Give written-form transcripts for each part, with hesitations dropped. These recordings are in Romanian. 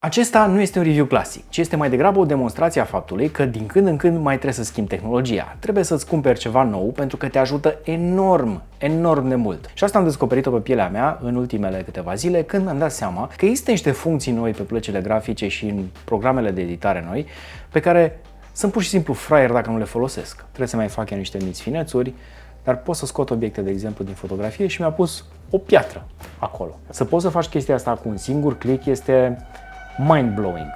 Acesta nu este un review clasic, ci este mai degrabă o demonstrație a faptului că din când în când mai trebuie să schimbi tehnologia. Trebuie să-ți cumperi ceva nou pentru că te ajută enorm de mult. Și asta am descoperit-o pe pielea mea în ultimele câteva zile când mi-am dat seama că există niște funcții noi pe plăcile grafice și în programele de editare noi pe care sunt pur și simplu fraier dacă nu le folosesc. Trebuie să mai fac eu niște mici finețuri, dar pot să scot obiecte, de exemplu, din fotografie și mi-a pus o piatră acolo. Să poți să faci chestia asta cu un singur click este mind-blowing.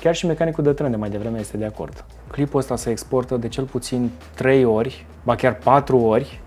Chiar și mecanicul de tren de mai devreme este de acord. Clipul ăsta se exportă de cel puțin 3 ori, ba chiar 4 ori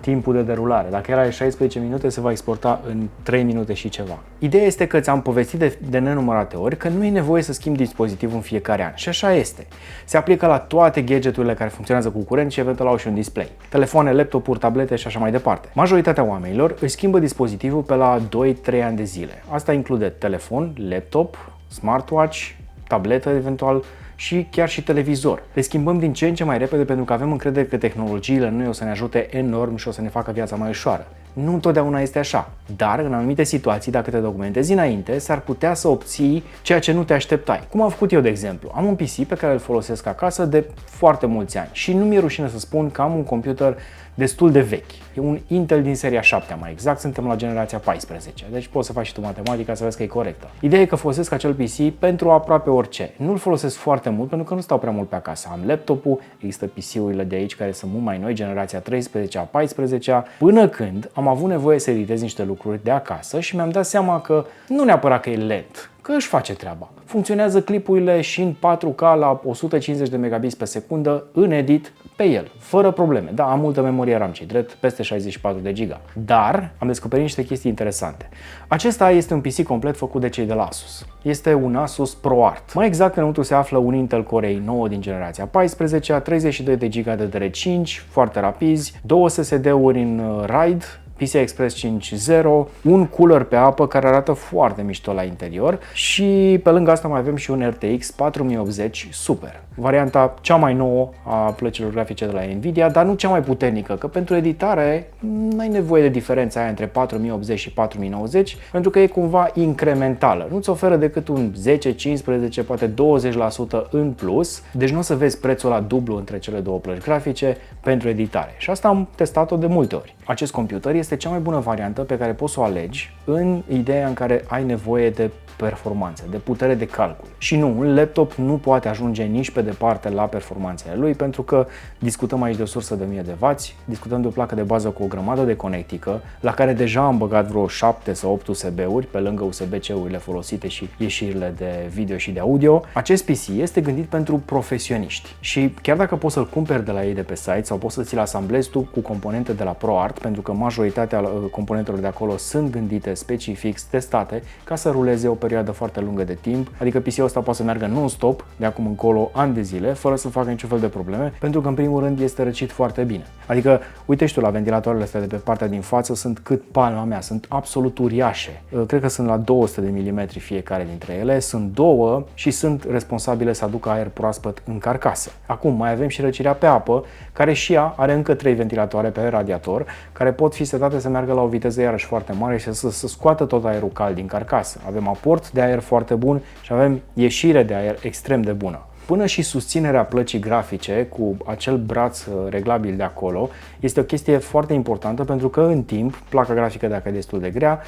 timpul de derulare. Dacă era 16 minute, se va exporta în 3 minute și ceva. Ideea este că ți-am povestit de nenumărate ori că nu e nevoie să schimbi dispozitivul în fiecare an. Și așa este. Se aplică la toate gadgeturile care funcționează cu curent și eventual au și un display. Telefoane, laptopuri, tablete și așa mai departe. Majoritatea oamenilor își schimbă dispozitivul pe la 2-3 ani de zile. Asta include telefon, laptop, smartwatch, tabletă eventual și chiar și televizor. Le schimbăm din ce în ce mai repede pentru că avem încredere că tehnologiile noi o să ne ajute enorm și o să ne facă viața mai ușoară. Nu întotdeauna este așa, dar în anumite situații, dacă te documentezi înainte, s-ar putea să obții ceea ce nu te așteptai. Cum am făcut eu, de exemplu. Am un PC pe care îl folosesc acasă de foarte mulți ani și nu mi-e rușine să spun că am un computer destul de vechi. E un Intel din seria 7, mai exact, suntem la generația 14, deci poți să faci și tu matematica să vezi că e corectă. Ideea e că folosesc acel PC pentru aproape orice. Nu-l folosesc foarte mult pentru că nu stau prea mult pe acasă. Am laptopul, există PC-urile de aici care sunt mult mai noi, generația 13, a 14, până când am avut nevoie să editez niște lucruri de acasă și mi-am dat seama că nu neapărat că e lent, că își face treaba. Funcționează clipurile și în 4K la 150 de megabits pe secundă în edit pe el, fără probleme. Da, am multă memorie RAM, ce drept, peste 64 de giga. Dar am descoperit niște chestii interesante. Acesta este un PC complet făcut de cei de la Asus. Este un Asus ProArt. Mai exact, înăuntru se află un Intel Core i9 din generația 14, 32 de GB de DDR5, foarte rapizi, 2 SSD-uri în RAID, PCI Express 5.0, un cooler pe apă care arată foarte mișto la interior și pe lângă asta mai avem și un RTX 4080 Super. Varianta cea mai nouă a plăcilor grafice de la Nvidia, dar nu cea mai puternică, că pentru editare nu ai nevoie de diferența aia între 4080 și 4090, pentru că e cumva incrementală. Nu-ți oferă decât un 10, 15, poate 20% în plus, deci nu o să vezi prețul la dublu între cele două plăci grafice pentru editare. Și asta am testat-o de multe ori. Acest computer este cea mai bună variantă pe care poți să o alegi în ideea în care ai nevoie de performanță, de putere de calcul. Și nu, un laptop nu poate ajunge nici pe departe la performanțele lui, pentru că discutăm aici de o sursă de 1000 de W, discutăm de o placă de bază cu o grămadă de conectică, la care deja am băgat vreo 7 sau 8 USB-uri, pe lângă USB-C-urile folosite și ieșirile de video și de audio. Acest PC este gândit pentru profesioniști și chiar dacă poți să-l cumperi de la ei de pe site sau poți să ți-l asamblezi tu cu componente de la ProArt, pentru că majoritatea componentelor de acolo sunt gândite specific, testate, ca să ruleze o perioadă foarte lungă de timp, adică PC-ul ăsta poate să meargă non-stop de acum încolo ani de zile, fără să facă niciun fel de probleme, pentru că în primul rând este răcit foarte bine. Adică, uite și tu la ventilatoarele astea de pe partea din față, sunt cât palma mea, sunt absolut uriașe. Cred că sunt la 200 de milimetri fiecare dintre ele, sunt două și sunt responsabile să aducă aer proaspăt în carcasă. Acum mai avem și răcirea pe apă, care și ea are încă 3 ventilatoare pe radiator, care pot fi setate să meargă la o viteză iarăși foarte mare și să scoată tot aerul cald din carcasă. Avem aport de aer foarte bun și avem ieșire de aer extrem de bună. Până și susținerea plăcii grafice cu acel braț reglabil de acolo este o chestie foarte importantă pentru că în timp, placa grafică, dacă e destul de grea,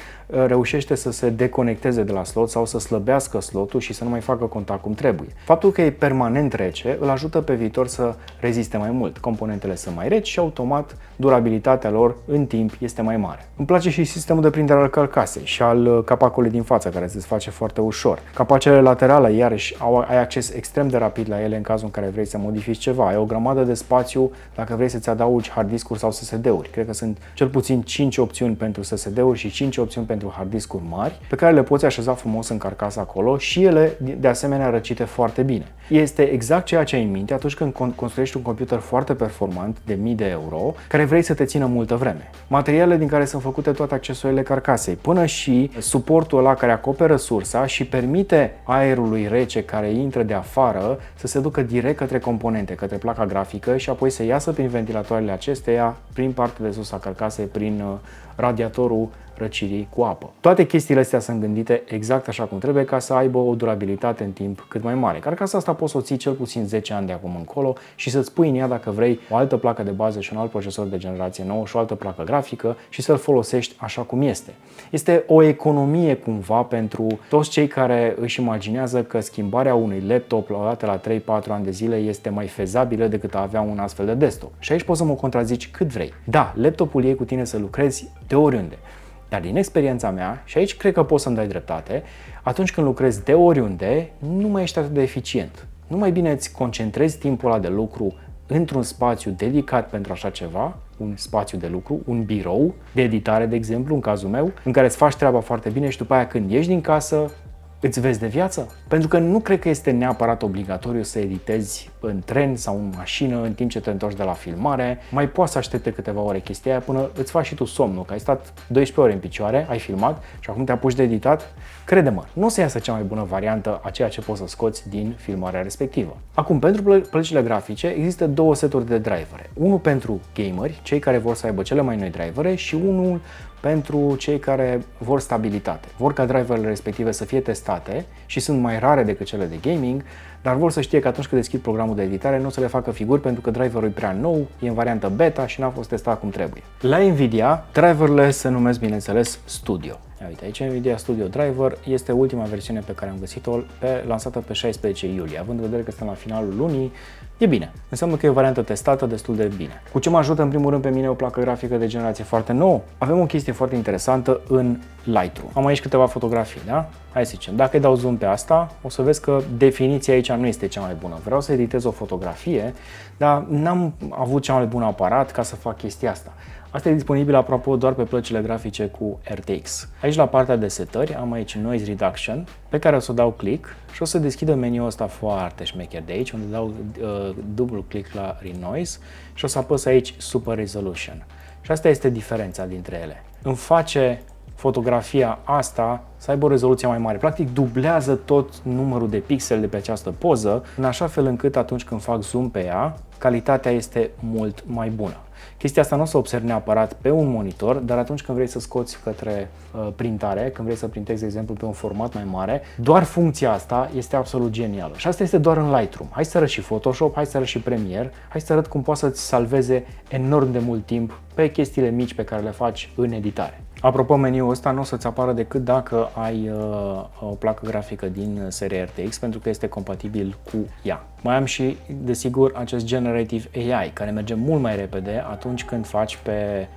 reușește să se deconecteze de la slot sau să slăbească slotul și să nu mai facă contact cum trebuie. Faptul că e permanent rece îl ajută pe viitor să reziste mai mult. Componentele sunt mai reci și automat durabilitatea lor în timp este mai mare. Îmi place și sistemul de prindere al carcasei și al capacului din față, care se desface foarte ușor. Capacele laterale, iarăși, ai acces extrem de rapid la ele în cazul în care vrei să modifici ceva. Ai o grămadă de spațiu dacă vrei să-ți adaugi hard discuri sau SSD-uri. Cred că sunt cel puțin 5 opțiuni pentru SSD-uri și 5 opțiuni pentru hard discuri mari, pe care le poți așeza frumos în carcasă acolo și ele, de asemenea, răcite foarte bine. Este exact ceea ce ai în minte atunci când construiești un computer foarte performant de mii de euro, care vrei să te țină multă vreme. Materialele din care sunt făcute toate accesoarele carcasei, până și suportul ăla care acoperă sursa și permite aerului rece care intră de afară să se ducă direct către componente, către placa grafică și apoi să iasă prin ventilatoarele acesteia, prin partea de sus a carcasei, prin radiatorul răcirii cu apă. Toate chestiile astea sunt gândite exact așa cum trebuie ca să aibă o durabilitate în timp cât mai mare. Carcasa asta poți să o ții cel puțin 10 ani de acum încolo și să-ți pui în ea, dacă vrei, o altă placă de bază și un alt procesor de generație nouă și o altă placă grafică și să-l folosești așa cum este. Este o economie cumva pentru toți cei care își imaginează că schimbarea unui laptop la 3-4 ani de zile este mai fezabilă decât a avea un astfel de desktop. Și aici poți să mă contrazici cât vrei. Da, laptopul e cu tine să lucrezi de oriunde. Dar din experiența mea, și aici cred că poți să-mi dai dreptate, atunci când lucrezi de oriunde, nu mai ești atât de eficient. Nu mai bine îți concentrezi timpul ăla de lucru într-un spațiu dedicat pentru așa ceva, un spațiu de lucru, un birou de editare, de exemplu, în cazul meu, în care îți faci treaba foarte bine și după aia când ieși din casă, îți vezi de viață? Pentru că nu cred că este neapărat obligatoriu să editezi în tren sau în mașină în timp ce te întorci de la filmare. Mai poți să aștepte câteva ore chestia aia până îți faci și tu somnul, că ai stat 12 ore în picioare, ai filmat și acum te apuci de editat. Crede-mă, nu o să iasă cea mai bună variantă a ceea ce poți să scoți din filmarea respectivă. Acum, pentru plăcile grafice există două seturi de drivere. Unul pentru gameri, cei care vor să aibă cele mai noi drivere, și unul pentru cei care vor stabilitate. Vor ca driverele respective să fie testate și sunt mai rare decât cele de gaming, dar vor să știe că atunci când deschid programul de editare nu o să le facă figuri pentru că driverul e prea nou, e în variantă beta și n-a fost testat cum trebuie. La Nvidia, driverele se numesc, bineînțeles, Studio. Ia uite, aici Nvidia Studio Driver este ultima versiune pe care am găsit-o, lansată pe 16 iulie. Având în vedere că suntem la finalul lunii, e bine. Înseamnă că e o variantă testată destul de bine. Cu ce mă ajută în primul rând pe mine o placă grafică de generație foarte nouă? Avem o chestie foarte interesantă în Lightroom. Am aici câteva fotografii, da? Hai să zicem, dacă îi dau zoom pe asta, o să vezi că definiția aici nu este cea mai bună. Vreau să editez o fotografie, dar n-am avut cea mai bună aparat ca să fac chestia asta. Asta e disponibil apropo doar pe plăcile grafice cu RTX. Aici la partea de setări am aici Noise Reduction, pe care o să dau click și o să deschidă meniul ăsta foarte șmecher de aici, unde dau dublu click la Renoise și o să apăs aici Super Resolution. Și asta este diferența dintre ele. Îmi face fotografia asta să aibă o rezoluție mai mare. Practic dublează tot numărul de pixeli de pe această poză, în așa fel încât atunci când fac zoom pe ea, calitatea este mult mai bună. Chestia asta nu o să observi neapărat pe un monitor, dar atunci când vrei să scoți către printare, când vrei să printezi, de exemplu, pe un format mai mare, doar funcția asta este absolut genială. Și asta este doar în Lightroom. Hai să arăt și Photoshop, hai să arăt și Premiere, hai să arăt cum poți să-ți salveze enorm de mult timp pe chestiile mici pe care le faci în editare. Apropo, meniul ăsta nu o să-ți apară decât dacă ai o placă grafică din serie RTX, pentru că este compatibil cu ea. Mai am și, desigur, acest Generative AI, care merge mult mai repede atunci când faci pe...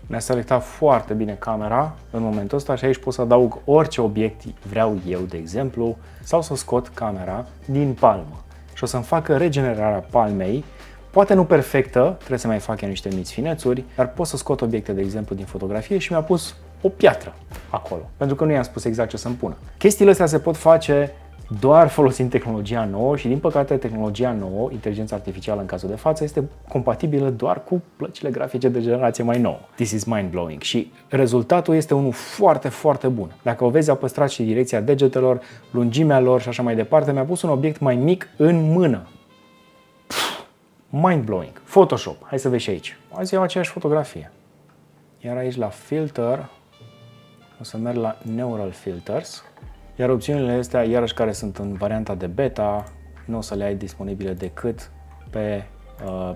Mi-a selectat foarte bine camera în momentul ăsta și aici pot să adaug orice obiect vreau eu, de exemplu, sau să scot camera din palmă. Și o să-mi facă regenerarea palmei. Poate nu perfectă, trebuie să mai fac eu niște mici finețuri, dar pot să scot obiecte, de exemplu, din fotografie și mi-a pus o piatră acolo, pentru că nu i-am spus exact ce să-mi pună. Chestiile astea se pot face doar folosind tehnologia nouă și, din păcate, tehnologia nouă, inteligența artificială în cazul de față, este compatibilă doar cu plăcile grafice de generație mai nouă. This is mind-blowing și rezultatul este unul foarte, foarte bun. Dacă o vezi, a păstrat și direcția degetelor, lungimea lor și așa mai departe, mi-a pus un obiect mai mic în mână. Mind-blowing. Photoshop. Hai să vezi și aici. Azi iau aceeași fotografie. Iar aici la Filter o să merg la Neural Filters. Iar opțiunile astea, iarăși care sunt în varianta de beta, nu o să le ai disponibile decât pe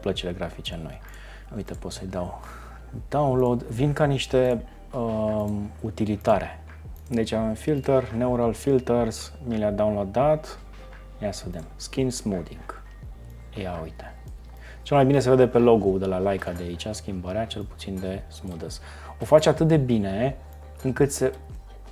plăcile grafice noi. Uite, pot să-i dau download. Vin ca niște utilitare. Deci am Filter, Neural Filters, mi le-a downloadat. Ia să vedem. Skin Smoothing. Ia uite. Cel mai bine se vede pe logo-ul de la Leica de aici, schimbarea cel puțin de smoothness. O face atât de bine încât se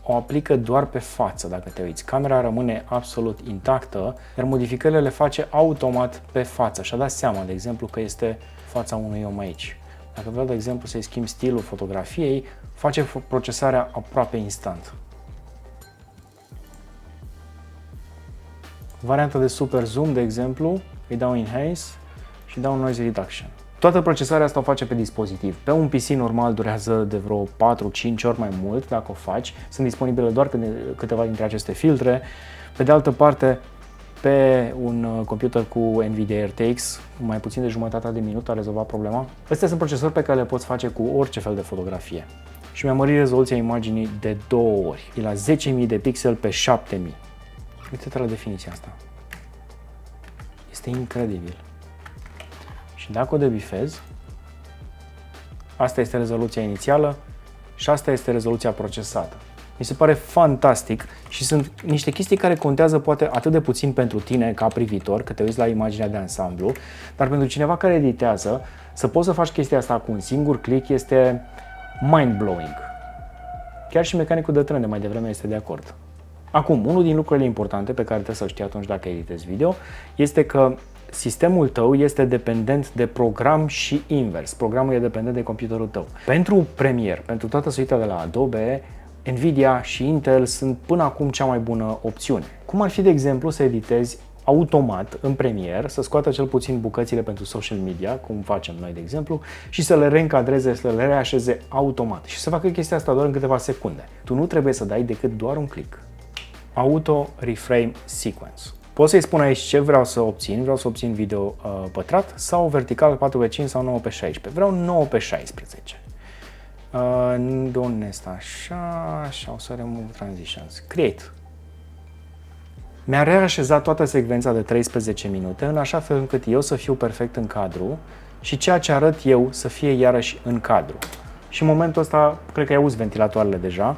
o aplică doar pe față, dacă te uiți. Camera rămâne absolut intactă, iar modificările le face automat pe față. Și-a dat seama, de exemplu, că este fața unui om aici. Dacă vreau, de exemplu, să-i schimb stilul fotografiei, face procesarea aproape instant. Varianta de super zoom, de exemplu, îi dau enhance și dau noise reduction. Toată procesarea asta o face pe dispozitiv. Pe un PC normal durează de vreo 4-5 ori mai mult dacă o faci. Sunt disponibile doar câteva dintre aceste filtre. Pe de altă parte, pe un computer cu Nvidia RTX, mai puțin de jumătate de minut a rezolvat problema. Astea sunt procesori pe care le poți face cu orice fel de fotografie. și mi-a mărit rezoluția imaginii de 2 ori. E la 10.000 de pixel pe 7.000. Uite-te la definiția asta. Este incredibil. Și dacă o debifez, asta este rezoluția inițială și asta este rezoluția procesată. Mi se pare fantastic și sunt niște chestii care contează poate atât de puțin pentru tine ca privitor, că te uiți la imaginea de ansamblu, dar pentru cineva care editează, să poți să faci chestia asta cu un singur click este mind-blowing. Chiar și mecanicul de tren de mai devreme este de acord. Acum, unul din lucrurile importante pe care trebuie să-l știi atunci dacă editezi video este că sistemul tău este dependent de program și invers. Programul e dependent de computerul tău. Pentru Premiere, pentru toată suita de la Adobe, Nvidia și Intel sunt până acum cea mai bună opțiune. Cum ar fi, de exemplu, să editezi automat în Premiere, să scoată cel puțin bucățile pentru social media, cum facem noi, de exemplu, și să le reîncadreze, să le reașeze automat și să facă chestia asta doar în câteva secunde. Tu nu trebuie să dai decât doar un click. Auto Reframe Sequence. Pot să-i spun aici ce vreau să obțin. Vreau să obțin video pătrat sau vertical 4x5 sau 9x16. Vreau 9x16. Unde este așa, o să remove transitions. Create. Mi-a reașezat toată secvența de 13 minute în așa fel încât eu să fiu perfect în cadru și ceea ce arăt eu să fie iarăși în cadru. Și în momentul ăsta, cred că ai auzit ventilatoarele deja,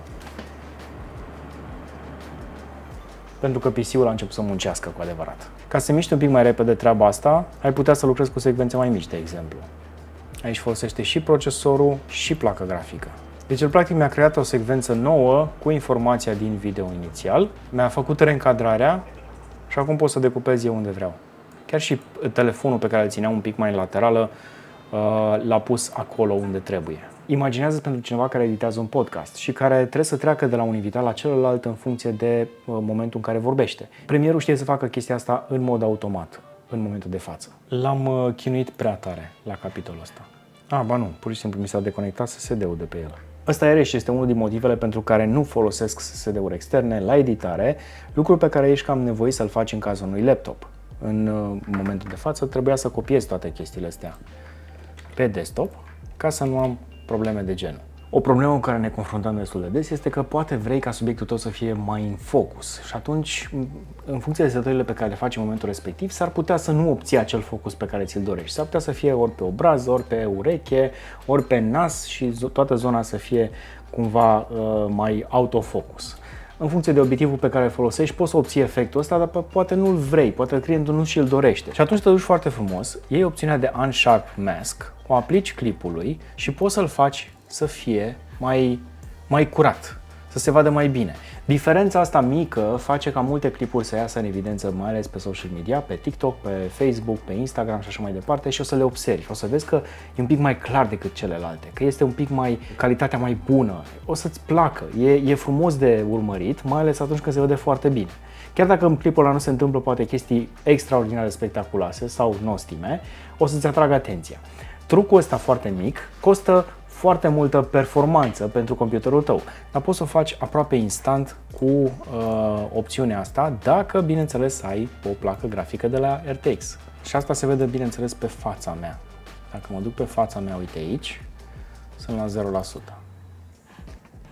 pentru că PC-ul a început să muncească cu adevărat. Ca să miști un pic mai repede treaba asta, ai putea să lucrezi cu secvențe mai mici, de exemplu. Aici folosește și procesorul și placa grafică. Deci el practic mi-a creat o secvență nouă cu informația din video inițial, mi-a făcut reîncadrarea și acum pot să decupez eu unde vreau. Chiar și telefonul pe care îl țineam un pic mai laterală l-a pus acolo unde trebuie. Imaginează pentru cineva care editează un podcast și care trebuie să treacă de la un invitat la celălalt în funcție de momentul în care vorbește. Premierul știe să facă chestia asta în mod automat, în momentul de față. L-am chinuit prea tare la capitolul ăsta. Ba nu, pur și simplu mi s-a deconectat SSD-ul de pe el. Ăsta iarăși este unul din motivele pentru care nu folosesc SSD-uri externe la editare, lucru pe care ești cam nevoit să-l faci în cazul unui laptop. În momentul de față trebuia să copiez toate chestiile astea pe desktop ca să nu am probleme de genul. O problemă cu care ne confruntăm destul de des este că poate vrei ca subiectul tău să fie mai în focus și atunci, în funcție de setările pe care le faci în momentul respectiv, s-ar putea să nu obții acel focus pe care ți-l dorești. S-ar putea să fie ori pe obraz, ori pe ureche, ori pe nas și toată zona să fie cumva mai autofocus. În funcție de obiectivul pe care îl folosești, poți să obții efectul ăsta, dar poate nu-l vrei, poate clientul nu și-l dorește. Și atunci te duci foarte frumos, iei opțiunea de Unsharp Mask, o aplici clipului și poți să-l faci să fie mai curat, să se vadă mai bine. Diferența asta mică face ca multe clipuri să iasă în evidență, mai ales pe social media, pe TikTok, pe Facebook, pe Instagram și așa mai departe și o să le observi. O să vezi că e un pic mai clar decât celelalte, că este un pic mai, calitatea mai bună. O să-ți placă, e frumos de urmărit, mai ales atunci când se vede foarte bine. Chiar dacă în clipul ăla nu se întâmplă poate chestii extraordinare spectaculoase sau nostime, o să-ți atragă atenția. Trucul ăsta foarte mic costă foarte multă performanță pentru computerul tău, dar poți să o faci aproape instant cu opțiunea asta, dacă, bineînțeles, ai o placă grafică de la RTX. Și asta se vede, bineînțeles, pe fața mea. Dacă mă duc pe fața mea, uite aici, sunt la 0%.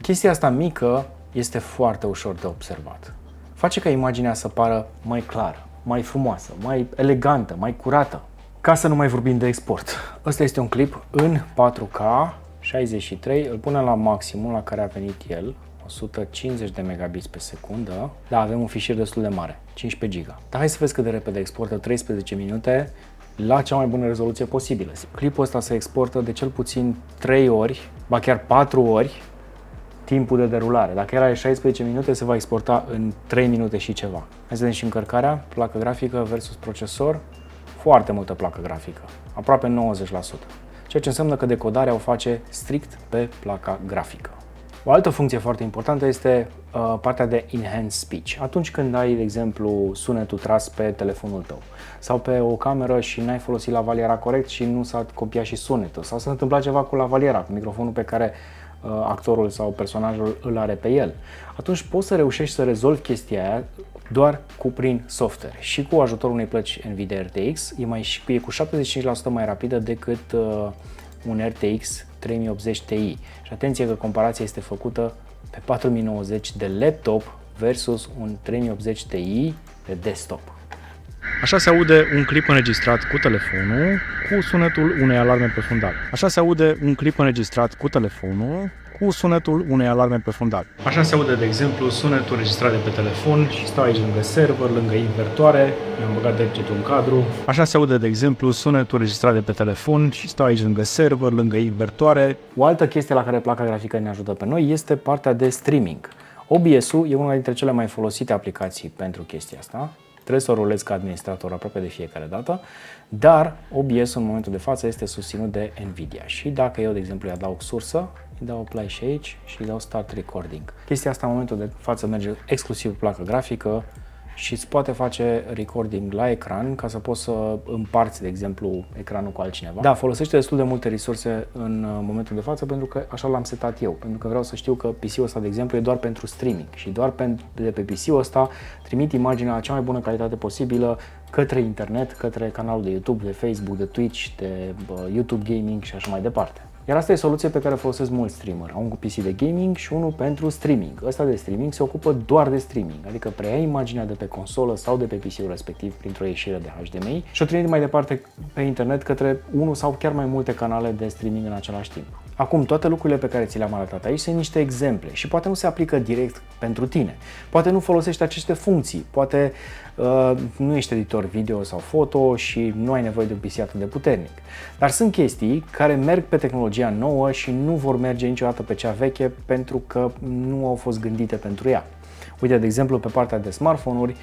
Chestia asta mică este foarte ușor de observat. Face ca imaginea să pară mai clară, mai frumoasă, mai elegantă, mai curată. Ca să nu mai vorbim de export. Ăsta este un clip în 4K 63, îl punem la maximul la care a venit el, 150 de megabits pe secundă. Da, avem un fișier destul de mare, 15 GB. Dar hai să vezi cât de repede exportă, 13 minute la cea mai bună rezoluție posibilă. Clipul ăsta se exportă de cel puțin 3 ori, ba chiar 4 ori timpul de derulare. Dacă era 16 minute, se va exporta în 3 minute și ceva. Hai să vedem și încărcarea, placă grafică versus procesor. Foarte multă placă grafică, aproape 90%. Ceea ce înseamnă că decodarea o face strict pe placa grafică. O altă funcție foarte importantă este partea de Enhanced Speech. Atunci când ai, de exemplu, sunetul tras pe telefonul tău sau pe o cameră și n-ai folosit lavaliera corect și nu s-a copiat și sunetul sau s-a întâmplat ceva cu lavaliera, cu microfonul pe care actorul sau personajul îl are pe el, atunci poți să reușești să rezolvi chestia aia doar prin software și cu ajutorul unei plăci Nvidia RTX e cu 75% mai rapidă decât un RTX 3080 Ti. Și atenție că comparația este făcută pe 4090 de laptop versus un 3080 Ti de desktop. Așa se aude un clip înregistrat cu telefonul cu sunetul unei alarme pe fundal. Așa se aude un clip înregistrat cu telefonul cu sunetul unei alarme pe fundal. Așa se aude, de exemplu, sunetul înregistrat de pe telefon și stau aici lângă server, lângă invertoare, mi-am băgat degetul în cadru. Așa se aude, de exemplu, sunetul înregistrat de pe telefon și stau aici lângă server, lângă invertoare. O altă chestie la care placa grafică ne ajută pe noi este partea de streaming. OBS-ul e una dintre cele mai folosite aplicații pentru chestia asta. Trebuie să o rulezi ca administrator aproape de fiecare dată, dar OBS-ul în momentul de față este susținut de Nvidia și dacă eu, de exemplu, îi adaug sursă, îi dau apply și aici și îi dau start recording. Chestia asta în momentul de față merge exclusiv placă grafică și îți poate face recording la ecran ca să poți să împarți, de exemplu, ecranul cu altcineva. Da, folosește destul de multe resurse în momentul de față pentru că așa l-am setat eu, pentru că vreau să știu că PC-ul ăsta, de exemplu, e doar pentru streaming și doar de pe PC-ul ăsta trimit imaginea la cea mai bună calitate posibilă către internet, către canalul de YouTube, de Facebook, de Twitch, de YouTube Gaming și așa mai departe. Iar asta e soluție pe care o folosesc mulți streamer. Au un PC de gaming și unul pentru streaming. Ăsta de streaming se ocupă doar de streaming, adică preia imaginea de pe consolă sau de pe PC-ul respectiv printr-o ieșire de HDMI și o trimite mai departe pe internet către unul sau chiar mai multe canale de streaming în același timp. Acum, toate lucrurile pe care ți le-am arătat aici sunt niște exemple și poate nu se aplică direct pentru tine. Poate nu folosești aceste funcții, poate nu ești editor video sau foto și nu ai nevoie de un PC atât de puternic. Dar sunt chestii care merg pe tehnologia nouă și nu vor merge niciodată pe cea veche pentru că nu au fost gândite pentru ea. Uite, de exemplu, pe partea de smartphone-uri,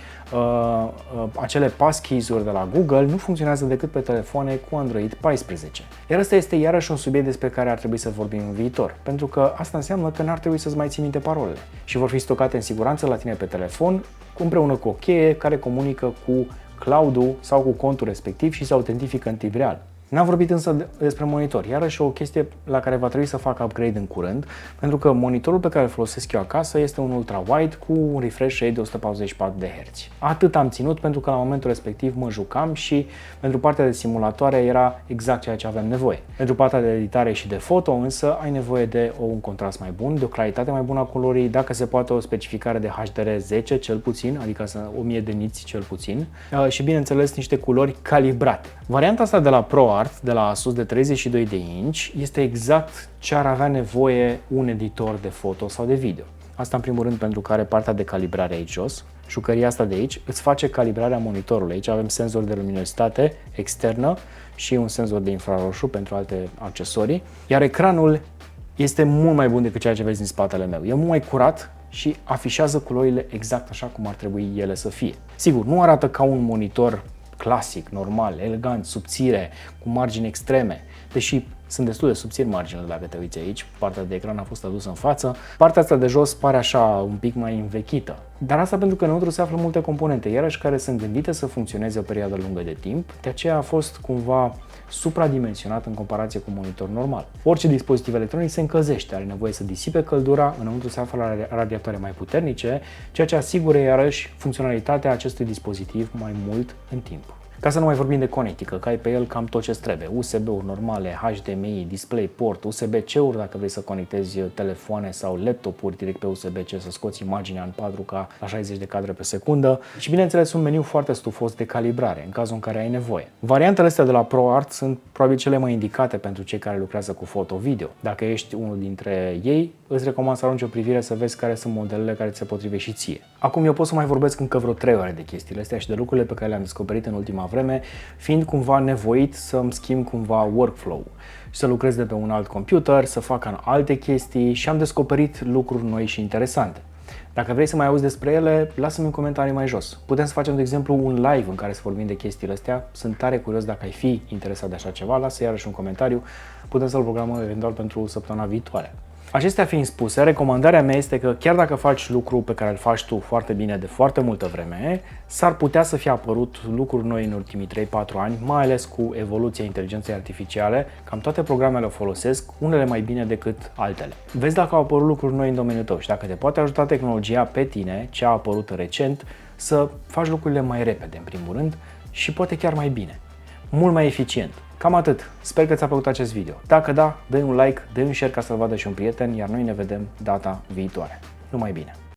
acele passkeys-uri de la Google nu funcționează decât pe telefoane cu Android 14. Iar ăsta este iarăși un subiect despre care ar trebui să vorbim în viitor, pentru că asta înseamnă că n-ar trebui să-ți mai ții minte parolele și vor fi stocate în siguranță la tine pe telefon, împreună cu o cheie care comunică cu cloud-ul sau cu contul respectiv și se autentifică în timp real. N-am vorbit însă despre monitor, iarăși o chestie la care va trebui să fac upgrade în curând, pentru că monitorul pe care îl folosesc eu acasă este un ultra-wide cu un refresh rate de 144 de Hz. Atât am ținut pentru că la momentul respectiv mă jucam și pentru partea de simulatoare era exact ceea ce aveam nevoie. Pentru partea de editare și de foto însă ai nevoie de un contrast mai bun, de o claritate mai bună a culorii, dacă se poate o specificare de HDR10 cel puțin, adică 1000 de niți cel puțin și bineînțeles niște culori calibrate. Varianta asta de la ProArt, de la Asus de 32 de inch, este exact ce ar avea nevoie un editor de foto sau de video. Asta în primul rând pentru că are partea de calibrare aici jos. Jucăria asta de aici îți face calibrarea monitorului. Aici avem senzor de luminositate externă și un senzor de infraroșu pentru alte accesorii. Iar ecranul este mult mai bun decât ceea ce vezi din spatele meu. E mult mai curat și afișează culorile exact așa cum ar trebui ele să fie. Sigur, nu arată ca un monitor clasic, normal, elegant, subțire, cu margini extreme, deși sunt destul de subțiri marginile dacă te uiți aici, partea de ecran a fost adusă în față, partea asta de jos pare așa un pic mai învechită. Dar asta pentru că înăuntru se află multe componente, iarăși care sunt gândite să funcționeze o perioadă lungă de timp, de aceea a fost cumva supradimensionat în comparație cu un monitor normal. Orice dispozitiv electronic se încălzește, are nevoie să disipe căldura, înăuntru se află radiatoare mai puternice, ceea ce asigură iarăși funcționalitatea acestui dispozitiv mai mult în timp. Ca să nu mai vorbim de conectică, că ai pe el cam tot ce trebuie, USB-uri normale, HDMI, DisplayPort, USB-C-uri dacă vrei să conectezi telefoane sau laptopuri direct pe USB-C să scoți imaginea în 4K la 60 de cadre pe secundă și bineînțeles un meniu foarte stufos de calibrare în cazul în care ai nevoie. Variantele astea de la ProArt sunt probabil cele mai indicate pentru cei care lucrează cu foto-video. Dacă ești unul dintre ei, îți recomand să arunci o privire să vezi care sunt modelele care ți se potrivesc și ție. Acum eu pot să mai vorbesc încă vreo 3 ore de chestiile astea și de lucrurile pe care le-am descoperit în ultima vreme, fiind cumva nevoit să-mi schimb cumva workflow-ul și să lucrez de pe un alt computer, să fac alte chestii și am descoperit lucruri noi și interesante. Dacă vrei să mai auzi despre ele, lasă-mi un comentariu mai jos. Putem să facem, de exemplu, un live în care să vorbim de chestiile astea. Sunt tare curios dacă ai fi interesat de așa ceva, lasă iarăși un comentariu. Putem să-l programăm eventual pentru săptămâna viitoare. Acestea fiind spuse, recomandarea mea este că chiar dacă faci lucru pe care îl faci tu foarte bine de foarte multă vreme, s-ar putea să fie apărut lucruri noi în ultimii 3-4 ani, mai ales cu evoluția inteligenței artificiale. Cam toate programele o folosesc, unele mai bine decât altele. Vezi dacă au apărut lucruri noi în domeniul tău și dacă te poate ajuta tehnologia pe tine, ce a apărut recent, să faci lucrurile mai repede în primul rând și poate chiar mai bine, mult mai eficient. Cam atât. Sper că ți-a plăcut acest video. Dacă da, dă-i un like, dă-i un share ca să-l vadă și un prieten, iar noi ne vedem data viitoare. Numai bine!